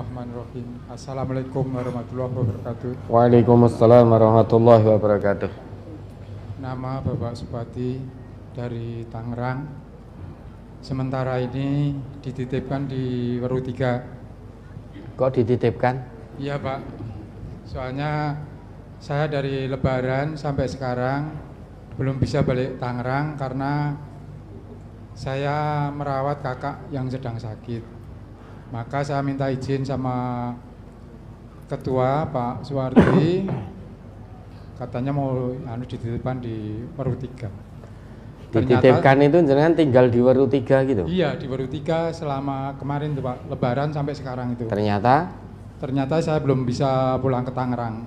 Bismillahirrahmanirrahim. Assalamualaikum warahmatullahi wabarakatuh. Waalaikumsalam warahmatullahi wabarakatuh. Nama Bapak Supati dari Tangerang. Sementara ini dititipkan di Weru 3. Kok dititipkan? Iya Pak. Soalnya saya dari Lebaran sampai sekarang belum bisa balik Tangerang karena saya merawat kakak yang sedang sakit. Maka saya minta izin sama Ketua Pak Suwardi, katanya mau dititipkan di Weru 3. Dititipkan itu jenengan tinggal di Weru 3 gitu? Iya, di Weru 3 selama kemarin tuh Pak, Lebaran sampai sekarang itu. Ternyata saya belum bisa pulang ke Tangerang.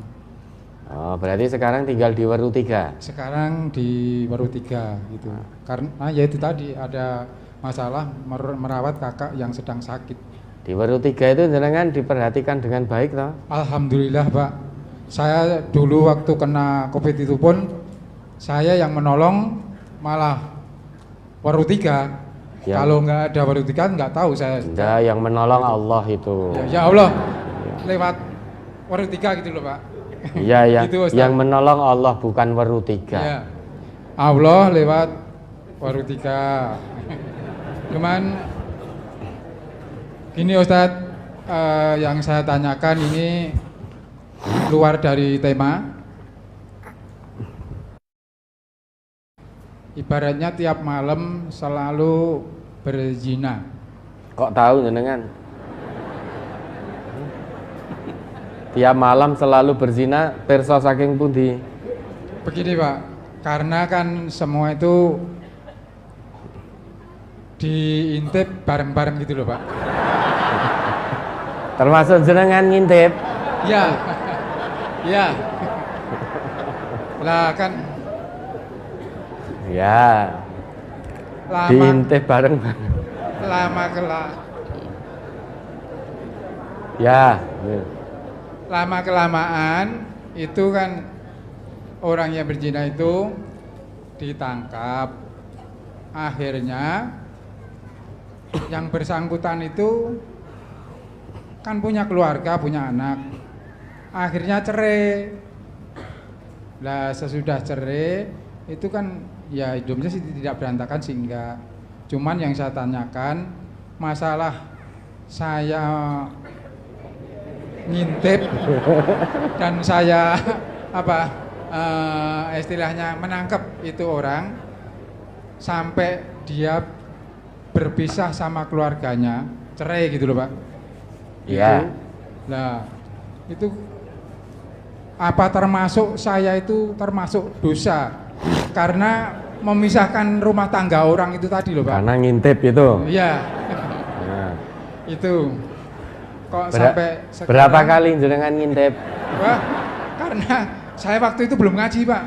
Oh, berarti sekarang tinggal di Weru 3. Sekarang di Weru 3 gitu. Karena ya itu tadi ada masalah merawat kakak yang sedang sakit. Di Weru 3 itu jenengan diperhatikan dengan baik toh? Alhamdulillah Pak. Saya dulu waktu kena Covid itu pun saya yang menolong malah Weru 3. Ya. Kalau nggak ada Weru 3 nggak tahu saya. Ya, yang menolong Allah itu. Ya Allah, lewat Weru 3 gitu loh Pak. Iya ya. Gitu, yang menolong Allah bukan Weru 3. Ya. Allah lewat Weru 3. Cuman gini Ustadz, yang saya tanyakan ini luar dari tema. Ibaratnya tiap malam selalu berzina. Kok tahu jenengan? Tiap malam selalu berzina, pirsa saking pundi? Begini Pak, karena kan semua itu diintip bareng-bareng gitu loh Pak. Termasuk jenengan ngintip? Ya, ya. Lah kan. Ya. Diintip bareng-bareng. Ya. Lama kelamaan itu kan orang yang berzina itu ditangkap. Akhirnya yang bersangkutan itu kan punya keluarga, punya anak. Akhirnya cerai. Lah sesudah cerai itu kan ya hidupnya sih tidak berantakan sih enggak. Cuman yang saya tanyakan masalah saya ngintip dan saya istilahnya menangkap itu orang sampai dia berpisah sama keluarganya, cerai gitu loh Pak. Iya. Nah, itu apa termasuk saya itu termasuk dosa karena memisahkan rumah tangga orang itu tadi loh Pak. Karena ngintip itu. Iya. Ya. Itu kok sampai sekarang, berapa kali jenengan ngintip? Wah, karena saya waktu itu belum ngaji Pak.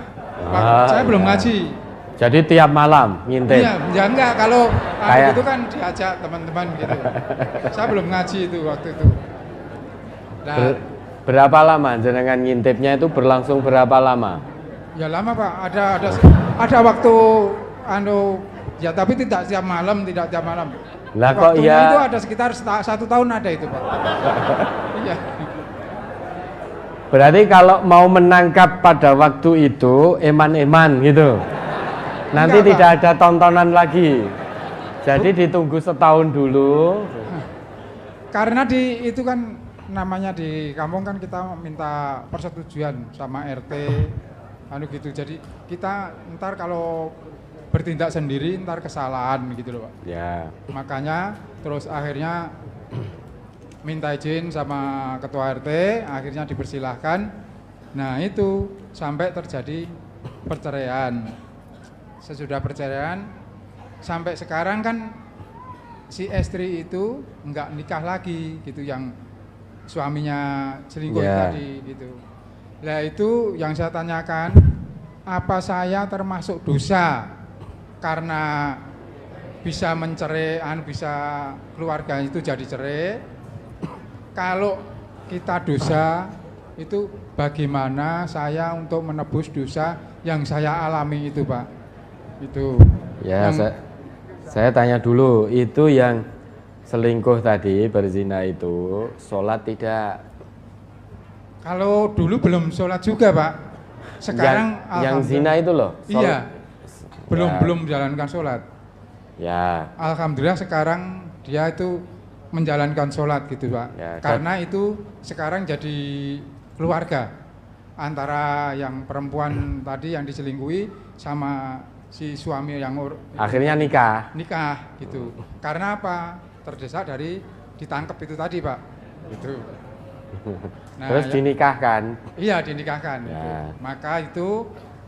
Saya belum ngaji. Jadi tiap malam ngintip? Iya, ya enggak, kalau Kayak... itu kan diajak teman-teman gitu. Saya belum ngaji itu waktu itu. Nah, berapa lama jenengan ngintipnya itu berlangsung berapa lama? Ya lama Pak, ada waktu ya tapi tidak tiap malam, Lah kok waktunya ya? itu ada sekitar 1 tahun ada itu Pak. Iya. Berarti kalau mau menangkap pada waktu itu eman-eman gitu. Nanti enggak, tidak ada tontonan lagi. Jadi ditunggu setahun dulu. Karena itu kan namanya di kampung kan kita minta persetujuan sama RT gitu. Jadi kita ntar kalau bertindak sendiri ntar kesalahan gitu loh Pak. Ya. Makanya terus akhirnya minta izin sama ketua RT, akhirnya dipersilahkan. Nah itu sampai terjadi perceraian. Sesudah perceraian sampai sekarang kan si istri itu enggak nikah lagi gitu, yang suaminya selingkuh tadi gitu. Nah itu yang saya tanyakan, apa saya termasuk dosa karena bisa mencerai, bisa keluarga itu jadi cerai? Kalau kita dosa itu bagaimana saya untuk menebus dosa yang saya alami itu Pak? Itu ya, saya tanya dulu, itu yang selingkuh tadi, berzina itu, sholat tidak. Kalau dulu belum sholat juga Pak. Sekarang yang zina itu loh. Iya. Belum Ya. belum menjalankan sholat. Ya. Alhamdulillah sekarang dia itu menjalankan sholat gitu Pak. Ya, Karena itu sekarang jadi keluarga antara yang perempuan tadi yang diselingkuhi sama si suami yang Akhirnya nikah. gitu. Karena apa? Terdesak dari ditangkap itu tadi Pak. Gitu. Nah, Terus dinikahkan. Iya dinikahkan. Ya. Gitu. Maka itu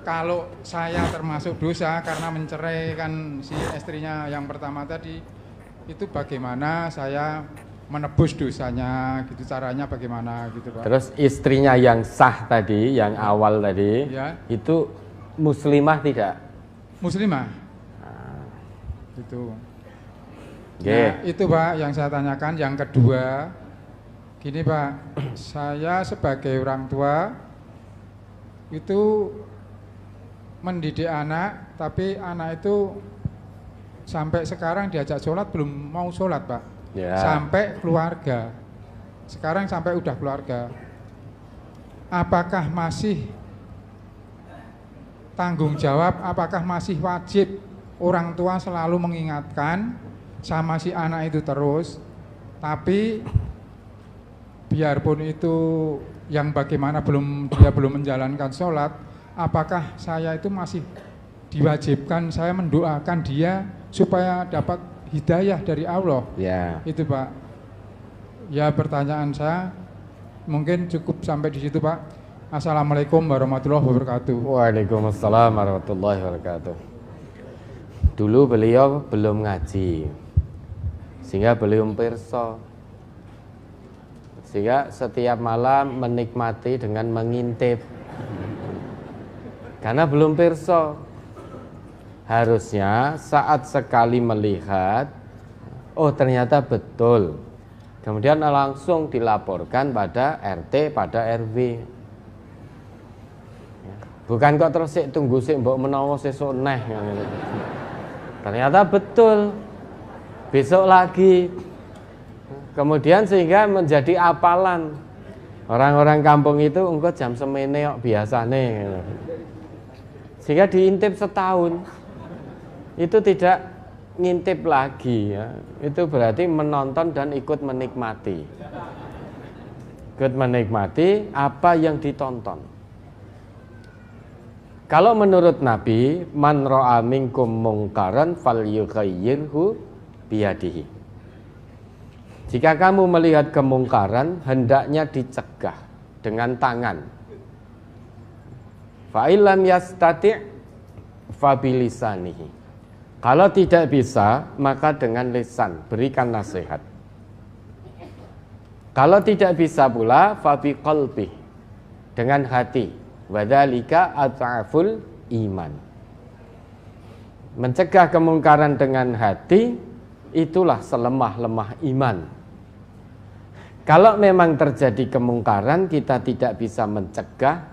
kalau saya termasuk dosa karena menceraikan si istrinya yang pertama tadi, itu bagaimana saya menebus dosanya, gitu caranya bagaimana gitu Pak. Terus istrinya yang sah tadi, yang awal tadi, Ya. itu muslimah tidak? Muslimah. Gitu. Oke. Nah, itu Pak yang saya tanyakan. Yang kedua, gini Pak, saya sebagai orang tua itu mendidik anak, tapi anak itu sampai sekarang diajak sholat belum mau sholat Pak. Ya. Sampai keluarga. Sekarang sampai udah keluarga. Apakah masih tanggung jawab, apakah masih wajib orang tua selalu mengingatkan sama si anak itu terus, tapi biarpun itu yang bagaimana dia belum menjalankan sholat, apakah saya itu masih diwajibkan saya mendoakan dia supaya dapat hidayah dari Allah? Ya. Itu Pak. Ya pertanyaan saya mungkin cukup sampai di situ Pak. Assalamualaikum warahmatullahi wabarakatuh. Waalaikumsalam warahmatullahi wabarakatuh. Dulu beliau belum ngaji, sehingga belum pirsa. Sehingga setiap malam menikmati dengan mengintip. Karena belum pirsa. Harusnya saat sekali melihat, oh ternyata betul. Kemudian langsung dilaporkan pada RT, pada RW. Bukan kok terus sik tunggu sik mbok menawa sesuk neh. Ternyata betul. Besok lagi. Kemudian sehingga menjadi apalan. Orang-orang kampung itu engko jam semene kok biasane. Sehingga diintip setahun. Itu tidak ngintip lagi ya. Itu berarti menonton dan ikut menikmati. Ikut menikmati apa yang ditonton. Kalau menurut Nabi, man ra'a minkum mungkaran falyughayyirhu biyadihi. Jika kamu melihat kemungkaran, hendaknya dicegah dengan tangan. Fa illam yastati' fa bilisanihi. Kalau tidak bisa, maka dengan lisan, berikan nasihat. Kalau tidak bisa pula, fa biqalbi, dengan hati. Wadzalika at'aful iman. Mencegah kemungkaran dengan hati, itulah selemah-lemah iman. Kalau memang terjadi kemungkaran, kita tidak bisa mencegah,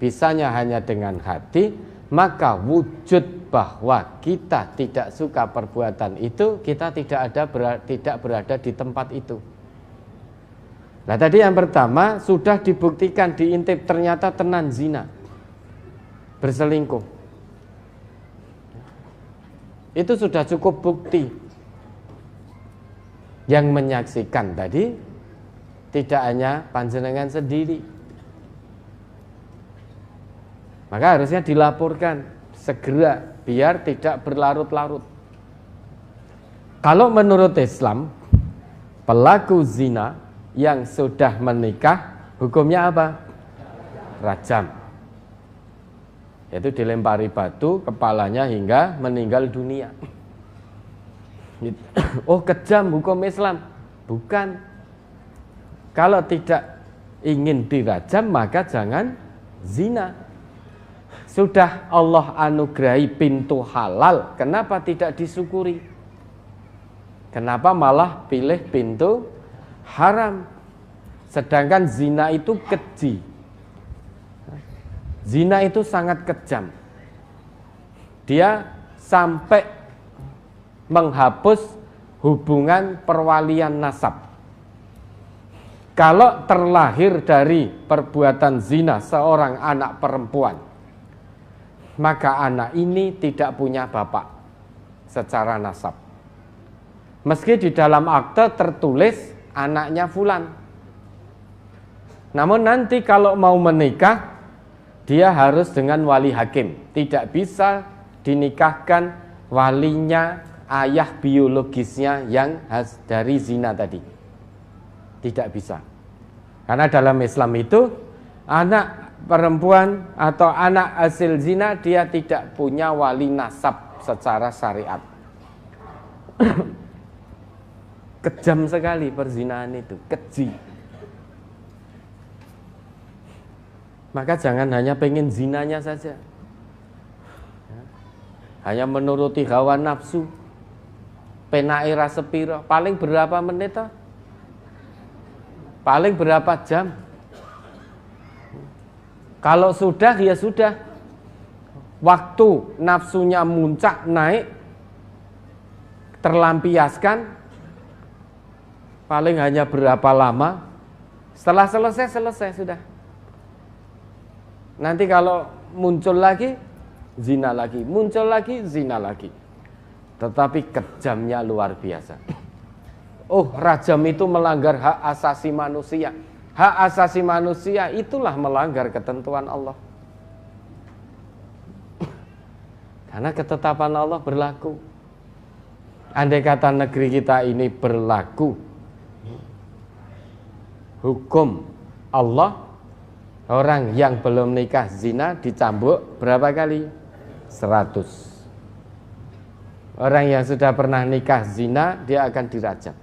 bisanya hanya dengan hati, maka wujud bahwa kita tidak suka perbuatan itu, kita tidak berada di tempat itu. Nah tadi yang pertama sudah dibuktikan diintip ternyata tenan zina, berselingkuh. Itu sudah cukup bukti. Yang menyaksikan tadi tidak hanya panjenengan sendiri. Maka harusnya dilaporkan segera biar tidak berlarut-larut. Kalau menurut Islam, pelaku zina yang sudah menikah hukumnya apa? Rajam. Yaitu dilempari batu kepalanya hingga meninggal dunia. Oh kejam hukum Islam? Bukan. Kalau tidak ingin dirajam maka jangan zina. Sudah Allah anugerahi pintu halal, kenapa tidak disyukuri? Kenapa malah pilih pintu haram? Sedangkan zina itu keji. Zina itu sangat kejam. Dia sampai menghapus hubungan perwalian nasab. Kalau terlahir dari perbuatan zina seorang anak perempuan, maka anak ini tidak punya bapak secara nasab. Meski di dalam akte tertulis anaknya fulan. Namun nanti kalau mau menikah, dia harus dengan wali hakim. Tidak bisa dinikahkan walinya ayah biologisnya yang dari zina tadi. Tidak bisa. Karena dalam Islam itu anak perempuan atau anak hasil zina dia tidak punya wali nasab secara syariat. Kejam sekali perzinahan itu, keji. Maka jangan hanya pengen zinanya saja, hanya menuruti hawa nafsu, penake ra sepiro, paling berapa menit toh? Paling berapa jam? Kalau sudah ya sudah. Waktu nafsunya muncak naik, terlampiaskan, paling hanya berapa lama? Setelah selesai sudah. Nanti kalau muncul lagi, zina lagi, muncul lagi, zina lagi. Tetapi kejamnya luar biasa. Oh, rajam itu melanggar hak asasi manusia. Hak asasi manusia itulah melanggar ketentuan Allah. Karena ketetapan Allah berlaku. Andai kata negeri kita ini berlaku hukum Allah, orang yang belum nikah zina dicambuk berapa kali? 100. Orang yang sudah pernah nikah zina dia akan dirajam.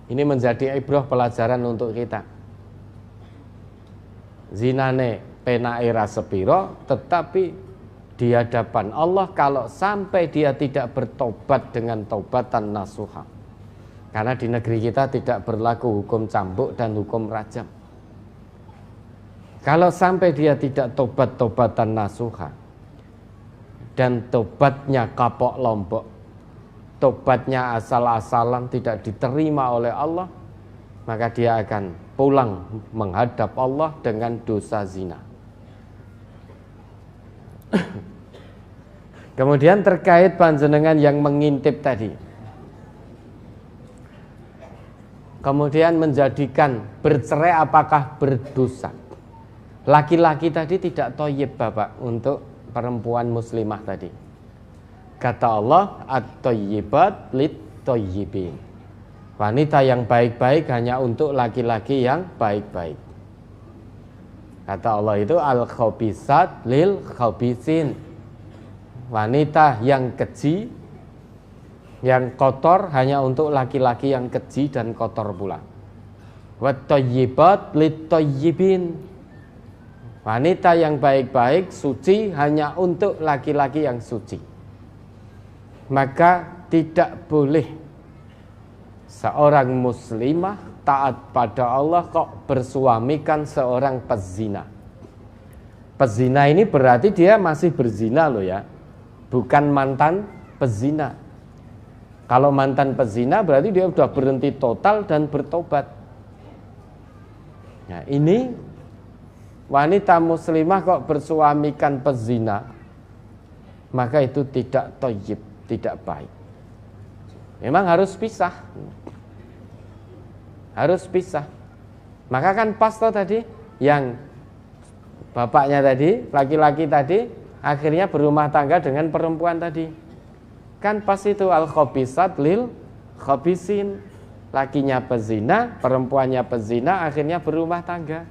Ini menjadi ibrah pelajaran untuk kita. Zinane penake ra sepiro, tetapi di hadapan Allah kalau sampai dia tidak bertobat dengan taubatan nasuha. Karena di negeri kita tidak berlaku hukum cambuk dan hukum rajam. Kalau sampai dia tidak tobat-tobatan nasuha dan tobatnya kapok lombok, tobatnya asal-asalan tidak diterima oleh Allah, maka dia akan pulang menghadap Allah dengan dosa zina. Kemudian terkait panjenengan yang mengintip tadi, kemudian menjadikan bercerai apakah berdosa? Laki-laki tadi tidak thayyib Bapak untuk perempuan muslimah tadi. Kata Allah, at-thayyibat lit-thayyibin. Wanita yang baik-baik hanya untuk laki-laki yang baik-baik. Kata Allah itu al-khabisat lil-khabisin. Wanita yang keji, yang kotor hanya untuk laki-laki yang keji dan kotor pula. Wat-thayyibat lit-thayyibin. Wanita yang baik-baik, suci hanya untuk laki-laki yang suci. Maka tidak boleh seorang muslimah taat pada Allah kok bersuamikan seorang pezina. Pezina ini berarti dia masih berzina loh ya, bukan mantan pezina. Kalau mantan pezina berarti dia sudah berhenti total dan bertobat. Nah, ini wanita muslimah kok bersuamikan pezina, maka itu tidak thayyib, tidak baik. Memang harus pisah. Harus pisah. Maka kan pas toh tadi yang bapaknya tadi, laki-laki tadi akhirnya berumah tangga dengan perempuan tadi. Kan pas itu al-khabisat lil khabisin. Lakinya pezina, perempuannya pezina, akhirnya berumah tangga.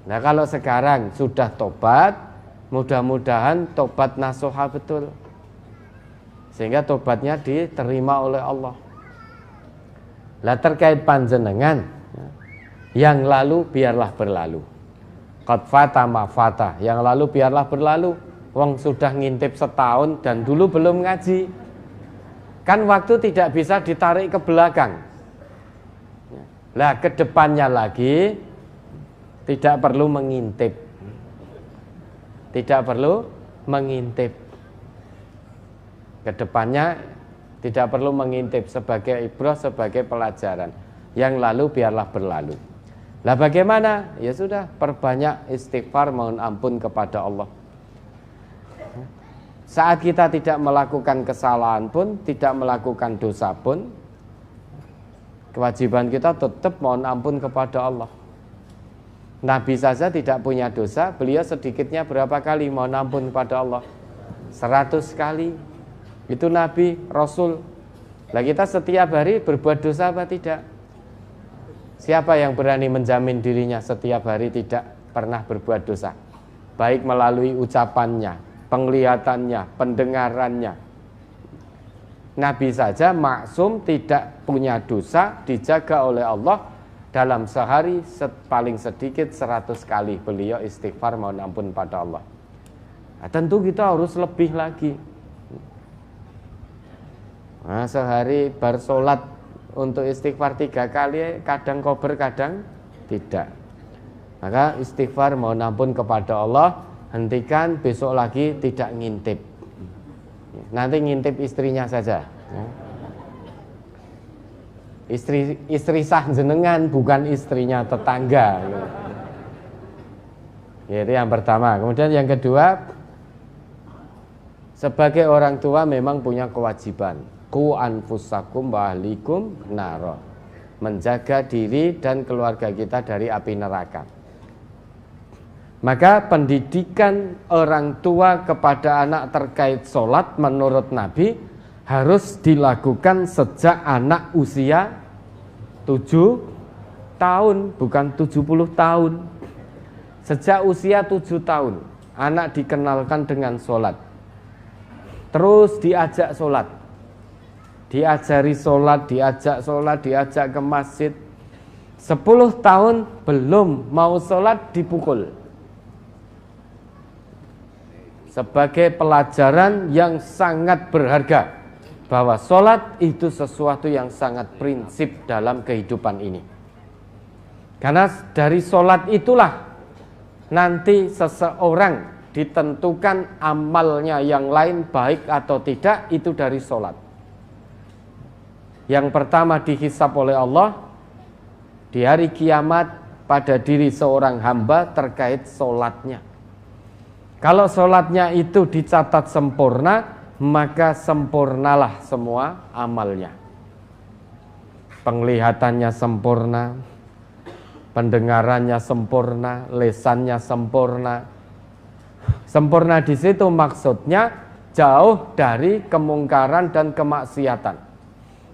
Nah, kalau sekarang sudah tobat, mudah-mudahan tobat nasuha betul, sehingga tobatnya diterima oleh Allah. Lah terkait panjenengan, yang lalu biarlah berlalu. Qad fata ma fata, yang lalu biarlah berlalu. Wong sudah ngintip setahun dan dulu belum ngaji. Kan waktu tidak bisa ditarik ke belakang. Lah ke depannya lagi tidak perlu mengintip. Tidak perlu mengintip. Kedepannya Tidak perlu mengintip, sebagai ibrah, sebagai pelajaran. Yang lalu biarlah berlalu. Lah bagaimana? Ya sudah, perbanyak istighfar, mohon ampun kepada Allah. Saat kita tidak melakukan kesalahan pun, tidak melakukan dosa pun, kewajiban kita tetap mohon ampun kepada Allah. Nabi saja tidak punya dosa, beliau sedikitnya berapa kali mohon ampun kepada Allah? 100 kali. Itu Nabi, Rasul. Lah kita setiap hari berbuat dosa apa tidak? Siapa yang berani menjamin dirinya setiap hari tidak pernah berbuat dosa? Baik melalui ucapannya, penglihatannya, pendengarannya. Nabi saja maksum, tidak punya dosa, dijaga oleh Allah. Dalam sehari paling sedikit 100 kali beliau istighfar mohon ampun pada Allah. Nah, tentu kita harus lebih lagi. Nah, sehari bersolat untuk istighfar 3 kali, kadang kober, kadang tidak. Maka istighfar mohon ampun kepada Allah. Hentikan, besok lagi tidak ngintip. Nanti ngintip istrinya saja. Istri sah jenengan, bukan istrinya tetangga. Ya, itu yang pertama. Kemudian yang kedua, sebagai orang tua memang punya kewajiban. Qu anfusakum wa ahlikum nara. Menjaga diri dan keluarga kita dari api neraka. Maka pendidikan orang tua kepada anak terkait sholat menurut Nabi harus dilakukan sejak anak usia 7 tahun, bukan 70 tahun. Sejak usia 7 tahun anak dikenalkan dengan sholat. Terus diajak sholat, diajari sholat, diajak ke masjid. 10 tahun belum mau sholat dipukul. Sebagai pelajaran yang sangat berharga bahwa sholat itu sesuatu yang sangat prinsip dalam kehidupan ini. Karena dari sholat itulah nanti seseorang ditentukan amalnya yang lain baik atau tidak, itu dari sholat. Yang pertama dihisab oleh Allah di hari kiamat pada diri seorang hamba terkait sholatnya. Kalau sholatnya itu dicatat sempurna, maka sempurnalah semua amalnya. Penglihatannya sempurna, pendengarannya sempurna, lesannya sempurna. Sempurna di situ maksudnya jauh dari kemungkaran dan kemaksiatan.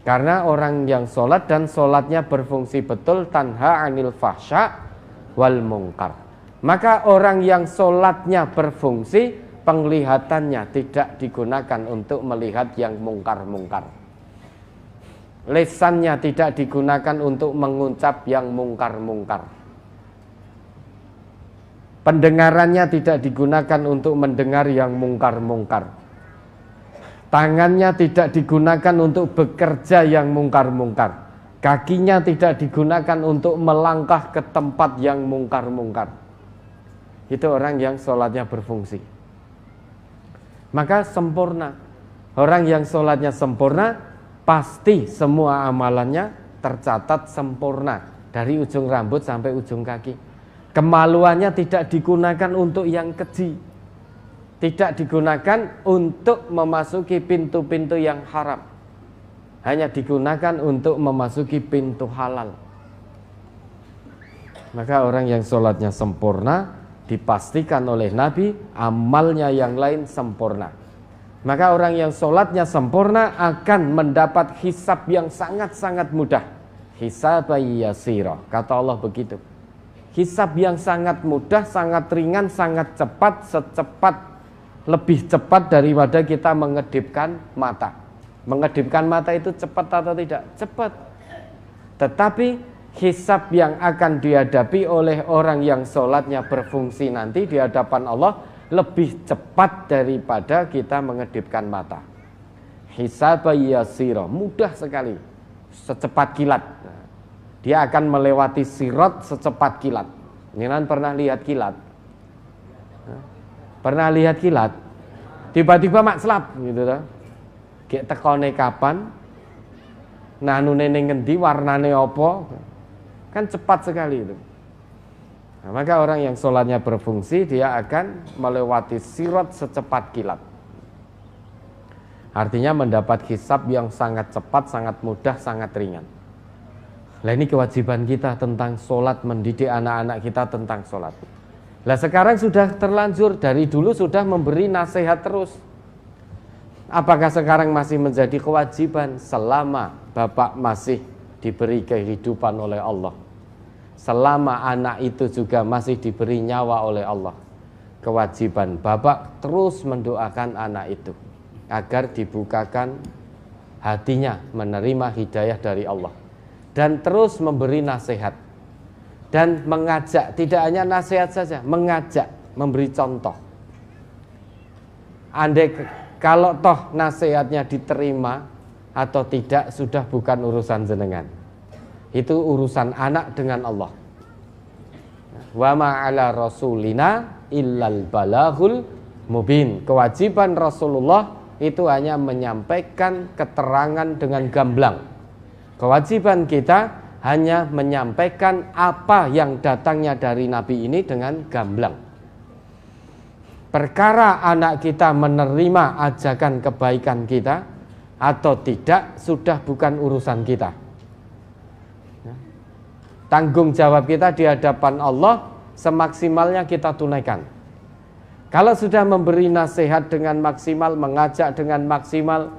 Karena orang yang sholat dan sholatnya berfungsi betul, tanha anil fahsya wal mungkar. Maka orang yang sholatnya berfungsi, penglihatannya tidak digunakan untuk melihat yang mungkar-mungkar. Lesannya tidak digunakan untuk mengucap yang mungkar-mungkar. Pendengarannya tidak digunakan untuk mendengar yang mungkar-mungkar. Tangannya tidak digunakan untuk bekerja yang mungkar-mungkar. Kakinya tidak digunakan untuk melangkah ke tempat yang mungkar-mungkar. Itu orang yang sholatnya berfungsi. Maka sempurna. Orang yang sholatnya sempurna, pasti semua amalannya tercatat sempurna. Dari ujung rambut sampai ujung kaki. Kemaluannya tidak digunakan untuk yang keji. Tidak digunakan untuk memasuki pintu-pintu yang haram. Hanya digunakan untuk memasuki pintu halal. Maka orang yang sholatnya sempurna, dipastikan oleh Nabi amalnya yang lain sempurna. Maka orang yang sholatnya sempurna akan mendapat hisab yang sangat-sangat mudah. Hisab yasira, kata Allah begitu. Hisab yang sangat mudah, sangat ringan, sangat cepat, lebih cepat daripada kita mengedipkan mata. Mengedipkan mata itu cepat atau tidak? Cepat. Tetapi hisab yang akan dihadapi oleh orang yang sholatnya berfungsi nanti di hadapan Allah lebih cepat daripada kita mengedipkan mata. Hisab yasira, mudah sekali, secepat kilat. Dia akan melewati sirat secepat kilat. Jangan pernah lihat kilat? Pernah lihat kilat? Tiba-tiba makslap gitu. Gek tekone kapan, nanune ning ngendi, warnane apa, kan cepat sekali itu. Nah, maka orang yang sholatnya berfungsi, dia akan melewati sirat secepat kilat. Artinya mendapat hisab yang sangat cepat, sangat mudah, sangat ringan. Nah, ini kewajiban kita tentang sholat, mendidik anak-anak kita tentang sholat. Nah, sekarang sudah terlanjur, dari dulu sudah memberi nasihat terus. Apakah sekarang masih menjadi kewajiban? Selama Bapak masih diberi kehidupan oleh Allah, selama anak itu juga masih diberi nyawa oleh Allah, kewajiban Bapak terus mendoakan anak itu agar dibukakan hatinya menerima hidayah dari Allah, dan terus memberi nasihat dan mengajak. Tidak hanya nasihat saja, mengajak, memberi contoh. Andai kalau toh nasihatnya diterima atau tidak sudah bukan urusan jenengan, itu urusan anak dengan Allah. Wa ma'ala rasulina illal balagul mubin. Kewajiban Rasulullah itu hanya menyampaikan keterangan dengan gamblang. Kewajiban kita hanya menyampaikan apa yang datangnya dari Nabi ini dengan gamblang. Perkara anak kita menerima ajakan kebaikan kita atau tidak sudah bukan urusan kita. Tanggung jawab kita di hadapan Allah semaksimalnya kita tunaikan. Kalau sudah memberi nasihat dengan maksimal, mengajak dengan maksimal,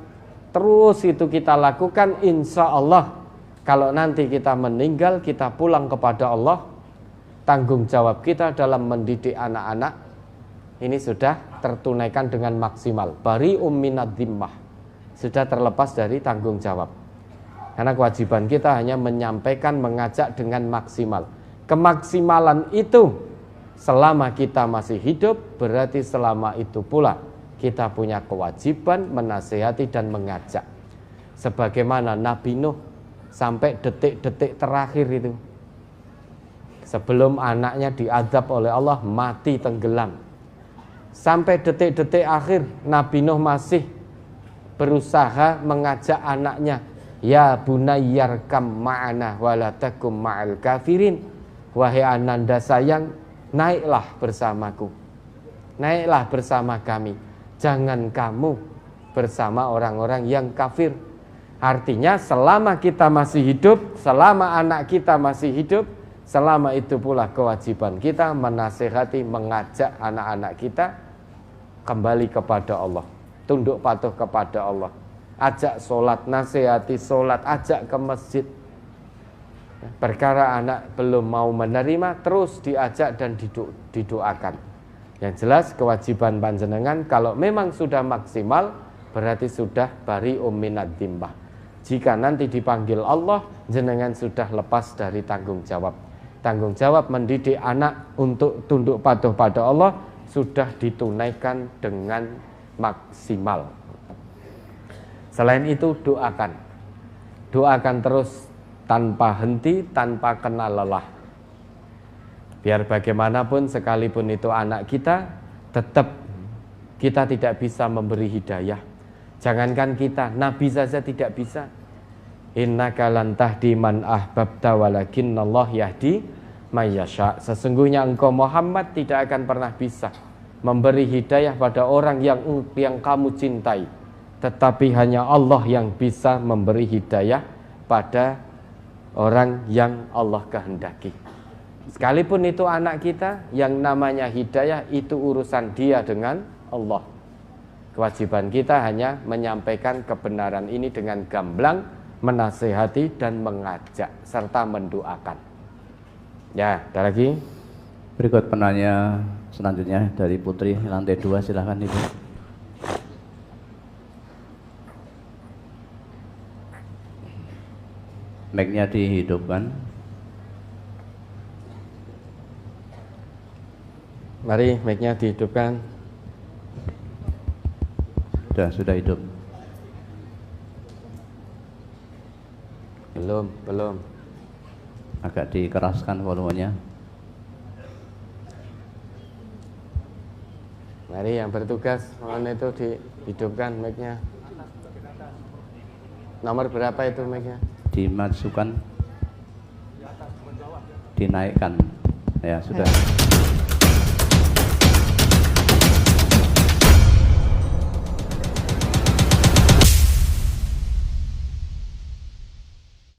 terus itu kita lakukan, insya Allah kalau nanti kita meninggal, kita pulang kepada Allah, tanggung jawab kita dalam mendidik anak-anak ini sudah tertunaikan dengan maksimal. Bari minad dhimmah, sudah terlepas dari tanggung jawab. Karena kewajiban kita hanya menyampaikan, mengajak dengan maksimal. Kemaksimalan itu selama kita masih hidup, berarti selama itu pula kita punya kewajiban menasihati dan mengajak. Sebagaimana Nabi Nuh sampai detik-detik terakhir itu, sebelum anaknya diazab oleh Allah, mati tenggelam. Sampai detik-detik akhir Nabi Nuh masih berusaha mengajak anaknya, ya bunayyarkam ma'ana walatakum ma'al kafirin. Wahai ananda sayang, naiklah bersamaku, naiklah bersama kami, jangan kamu bersama orang-orang yang kafir. Artinya selama kita masih hidup, selama anak kita masih hidup, selama itu pula kewajiban kita menasihati, mengajak anak-anak kita kembali kepada Allah, tunduk patuh kepada Allah, ajak sholat, nasihati sholat, ajak ke masjid. Perkara anak belum mau menerima, terus diajak dan didoakan. Yang jelas kewajiban panjenengan kalau memang sudah maksimal, berarti sudah bari minad dhimmah. Jika nanti dipanggil Allah, jenengan sudah lepas dari tanggung jawab. Tanggung jawab mendidik anak untuk tunduk patuh pada Allah sudah ditunaikan dengan maksimal. Selain itu doakan. Doakan terus tanpa henti, tanpa kenal lelah. Biar bagaimanapun sekalipun itu anak kita, tetap kita tidak bisa memberi hidayah. Jangankan kita, Nabi saja tidak bisa. Innaka lan tahdi man ahbabta walakinnallah yahdi may yasha. Sesungguhnya engkau Muhammad tidak akan pernah bisa memberi hidayah pada orang yang kamu cintai, tetapi hanya Allah yang bisa memberi hidayah pada orang yang Allah kehendaki. Sekalipun itu anak kita, yang namanya hidayah itu urusan dia dengan Allah. Kewajiban kita hanya menyampaikan kebenaran ini dengan gamblang, menasihati dan mengajak serta mendoakan. Ya, ada lagi? Berikut penanya selanjutnya dari Putri lantai 2, silahkan Ibu. Mic-nya dihidupkan. Mari mic-nya dihidupkan. Sudah hidup. Belum. Agak dikeraskan volumenya. Mari yang bertugas mohon itu dihidupkan mic-nya. Nomor berapa itu mic-nya? Dimasukkan, dinaikkan. Ya sudah.